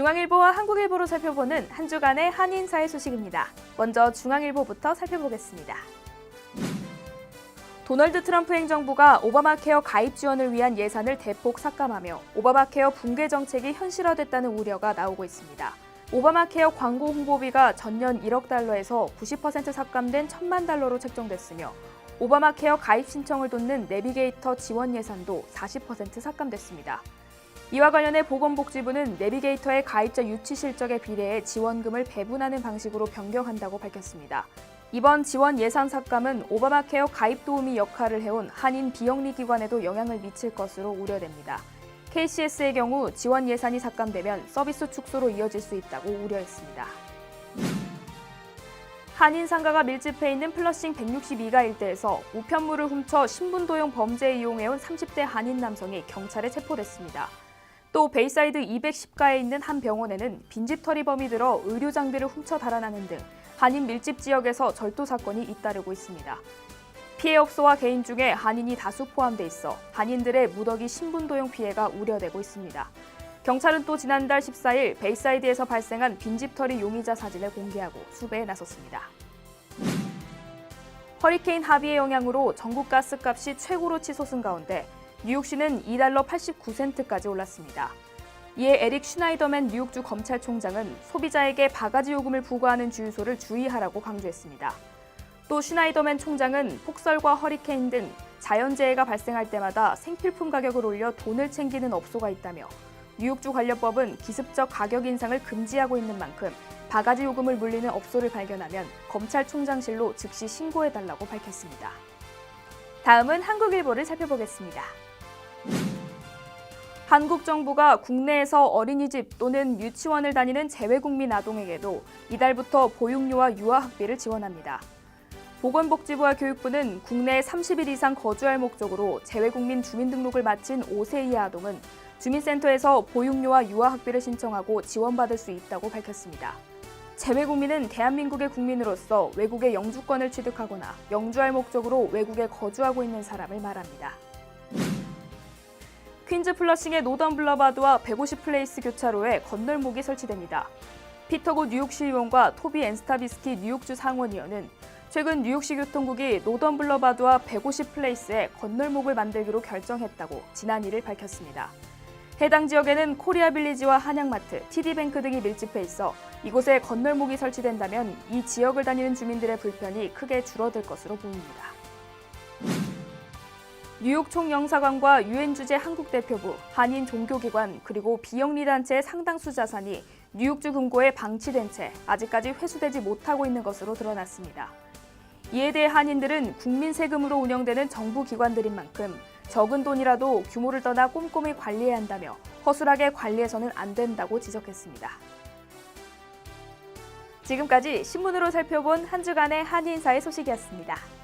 중앙일보와 한국일보로 살펴보는 한 주간의 한인사회 소식입니다. 먼저 중앙일보부터 살펴보겠습니다. 도널드 트럼프 행정부가 오바마 케어 가입 지원을 위한 예산을 대폭 삭감하며 오바마 케어 붕괴 정책이 현실화됐다는 우려가 나오고 있습니다. 오바마 케어 광고 홍보비가 전년 1억 달러에서 90% 삭감된 1,000만 달러로 책정됐으며 오바마 케어 가입 신청을 돕는 내비게이터 지원 예산도 40% 삭감됐습니다. 이와 관련해 보건복지부는 내비게이터의 가입자 유치 실적에 비례해 지원금을 배분하는 방식으로 변경한다고 밝혔습니다. 이번 지원 예산 삭감은 오바마 케어 가입 도우미 역할을 해온 한인 비영리 기관에도 영향을 미칠 것으로 우려됩니다. KCS의 경우 지원 예산이 삭감되면 서비스 축소로 이어질 수 있다고 우려했습니다. 한인 상가가 밀집해 있는 플러싱 162가 일대에서 우편물을 훔쳐 신분도용 범죄에 이용해온 30대 한인 남성이 경찰에 체포됐습니다. 또 베이사이드 210가에 있는 한 병원에는 빈집털이범이 들어 의료 장비를 훔쳐 달아나는 등 한인 밀집 지역에서 절도 사건이 잇따르고 있습니다. 피해업소와 개인 중에 한인이 다수 포함돼 있어 한인들의 무더기 신분도용 피해가 우려되고 있습니다. 경찰은 또 지난달 14일 베이사이드에서 발생한 빈집털이 용의자 사진을 공개하고 수배에 나섰습니다. 허리케인 하비의 영향으로 전국 가스값이 최고로 치솟은 가운데 뉴욕시는 $2 89센트까지 올랐습니다. 이에 에릭 슈나이더맨 뉴욕주 검찰총장은 소비자에게 바가지 요금을 부과하는 주유소를 주의하라고 강조했습니다. 또 슈나이더맨 총장은 폭설과 허리케인 등 자연재해가 발생할 때마다 생필품 가격을 올려 돈을 챙기는 업소가 있다며 뉴욕주 관련법은 기습적 가격 인상을 금지하고 있는 만큼 바가지 요금을 물리는 업소를 발견하면 검찰총장실로 즉시 신고해달라고 밝혔습니다. 다음은 한국일보를 살펴보겠습니다. 한국 정부가 국내에서 어린이집 또는 유치원을 다니는 재외국민 아동에게도 이달부터 보육료와 유아학비를 지원합니다. 보건복지부와 교육부는 국내에 30일 이상 거주할 목적으로 재외국민 주민등록을 마친 5세 이하 아동은 주민센터에서 보육료와 유아학비를 신청하고 지원받을 수 있다고 밝혔습니다. 재외국민은 대한민국의 국민으로서 외국의 영주권을 취득하거나 영주할 목적으로 외국에 거주하고 있는 사람을 말합니다. 퀸즈 플러싱의 노던 블러바드와 150플레이스 교차로에 건널목이 설치됩니다. 피터고 뉴욕시 의원과 토비 앤스타비스키 뉴욕주 상원의원은 최근 뉴욕시 교통국이 노던 블러바드와 150플레이스에 건널목을 만들기로 결정했다고 지난 1일 밝혔습니다. 해당 지역에는 코리아 빌리지와 한양마트, TD뱅크 등이 밀집해 있어 이곳에 건널목이 설치된다면 이 지역을 다니는 주민들의 불편이 크게 줄어들 것으로 보입니다. 뉴욕 총영사관과 유엔 주재 한국 대표부, 한인 종교기관 그리고 비영리단체의 상당수 자산이 뉴욕주 금고에 방치된 채 아직까지 회수되지 못하고 있는 것으로 드러났습니다. 이에 대해 한인들은 국민 세금으로 운영되는 정부 기관들인 만큼 적은 돈이라도 규모를 떠나 꼼꼼히 관리해야 한다며 허술하게 관리해서는 안 된다고 지적했습니다. 지금까지 신문으로 살펴본 한 주간의 한인사회 소식이었습니다.